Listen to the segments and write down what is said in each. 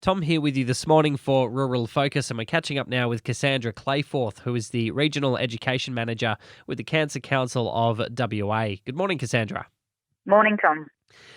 Tom here with you this morning for Rural Focus, and we're catching up now with Cassandra Clayforth, who is the Regional Education Manager with the Cancer Council of WA. Good morning, Cassandra. Morning, Tom.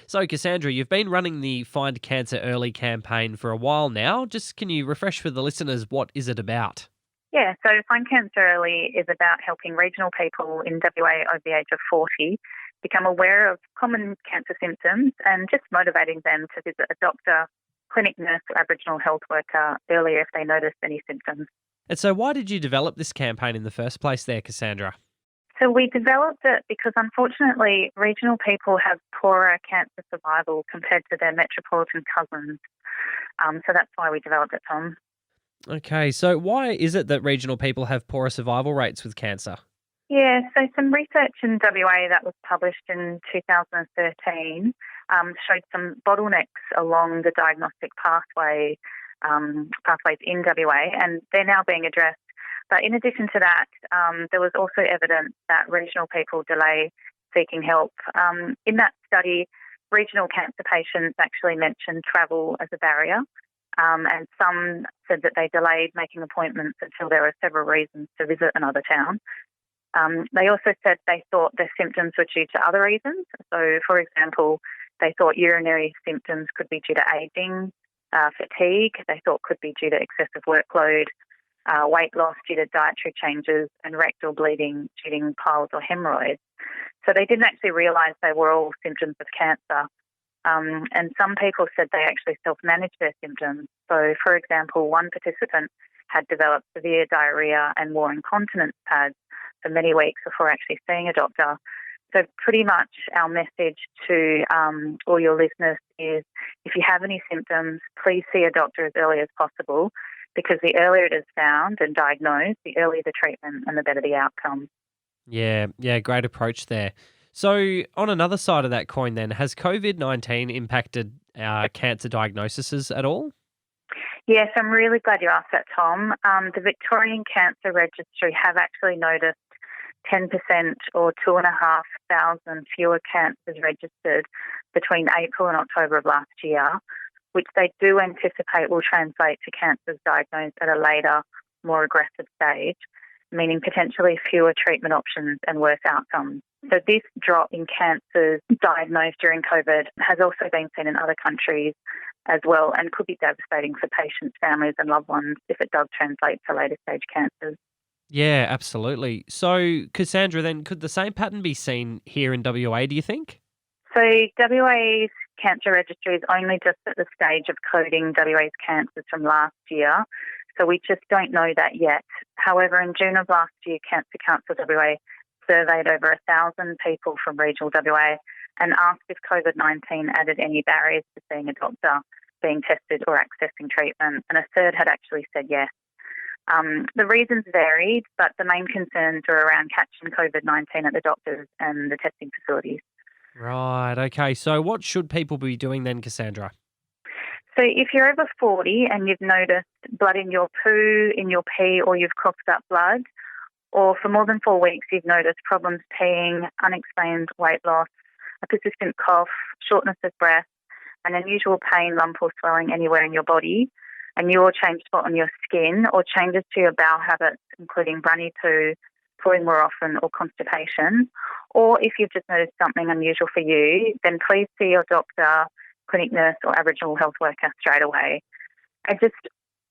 So, Cassandra, you've been running the Find Cancer Early campaign for a while now. Just can you refresh for the listeners, what is it about? Yeah, so Find Cancer Early is about helping regional people in WA over the age of 40 become aware of common cancer symptoms and just motivating them to visit a doctor, clinic nurse or Aboriginal health worker earlier if they notice any symptoms. And so why did you develop this campaign in the first place there, Cassandra? So we developed it because unfortunately regional people have poorer cancer survival compared to their metropolitan cousins. So that's why we developed it, Tom. Okay, so why is it that regional people have poorer survival rates with cancer? Yeah, so some research in WA that was published in 2013 showed some bottlenecks along the diagnostic pathways in WA, and they're now being addressed. But in addition to that, there was also evidence that regional people delay seeking help. In that study, regional cancer patients actually mentioned travel as a barrier, and some said that they delayed making appointments until there were several reasons to visit another town. They also said they thought their symptoms were due to other reasons. So, for example, they thought urinary symptoms could be due to ageing, fatigue. They thought could be due to excessive workload, weight loss due to dietary changes, and rectal bleeding due to piles or hemorrhoids. So they didn't actually realise they were all symptoms of cancer. And some people said they actually self-managed their symptoms. So, for example, one participant had developed severe diarrhoea and wore incontinence pads for many weeks before actually seeing a doctor. So pretty much our message to all your listeners is if you have any symptoms, please see a doctor as early as possible, because the earlier it is found and diagnosed, the earlier the treatment and the better the outcome. Yeah, great approach there. So on another side of that coin then, has COVID-19 impacted cancer diagnoses at all? Yes, I'm really glad you asked that, Tom. The Victorian Cancer Registry have actually noticed 10% or 2,500 fewer cancers registered between April and October of last year, which they do anticipate will translate to cancers diagnosed at a later, more aggressive stage, meaning potentially fewer treatment options and worse outcomes. So this drop in cancers diagnosed during COVID has also been seen in other countries as well, and could be devastating for patients, families and loved ones if it does translate to later stage cancers. Yeah, absolutely. So, Cassandra, then could the same pattern be seen here in WA, do you think? So WA's Cancer Registry is only just at the stage of coding WA's cancers from last year, so we just don't know that yet. However, in June of last year, Cancer Council WA surveyed over 1,000 people from regional WA and asked if COVID-19 added any barriers to seeing a doctor, being tested or accessing treatment, and a third had actually said yes. The reasons varied, but the main concerns were around catching COVID-19 at the doctors and the testing facilities. Right, okay. So what should people be doing then, Cassandra? So if you're over 40 and you've noticed blood in your poo, in your pee, or you've coughed up blood, or for more than 4 weeks you've noticed problems peeing, unexplained weight loss, a persistent cough, shortness of breath, an unusual pain, lump or swelling anywhere in your body, a new or changed spot on your skin, or changes to your bowel habits, including runny poo, pooing more often, or constipation, or if you've just noticed something unusual for you, then please see your doctor, clinic nurse or Aboriginal health worker straight away. I just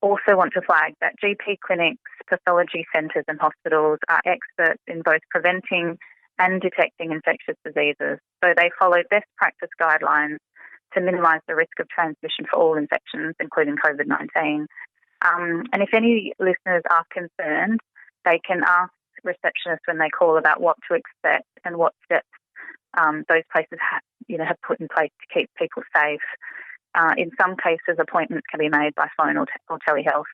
also want to flag that GP clinics, pathology centres and hospitals are experts in both preventing and detecting infectious diseases. So they follow best practice guidelines to minimise the risk of transmission for all infections, including COVID-19. And if any listeners are concerned, they can ask receptionists when they call about what to expect and what steps those places have put in place to keep people safe. In some cases, appointments can be made by phone or telehealth.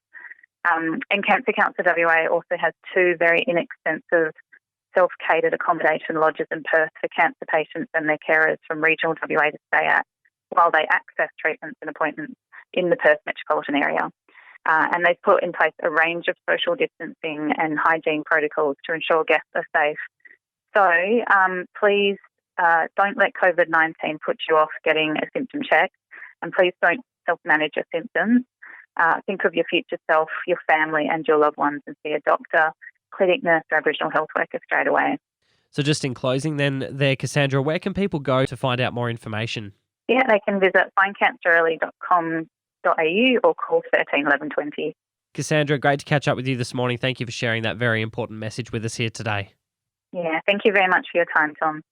And Cancer Council WA also has 2 very inexpensive self-catered accommodation lodges in Perth for cancer patients and their carers from regional WA to stay at while they access treatments and appointments in the Perth metropolitan area. And they've put in place a range of social distancing and hygiene protocols to ensure guests are safe. So please don't let COVID-19 put you off getting a symptom check, and please don't self-manage your symptoms. think of your future self, your family and your loved ones and see a doctor, clinic nurse or Aboriginal health worker straight away. So just in closing then there, Cassandra, where can people go to find out more information? Yeah, they can visit findcancerearly.com.au or call 13 11 20. Cassandra, great to catch up with you this morning. Thank you for sharing that very important message with us here today. Yeah, thank you very much for your time, Tom.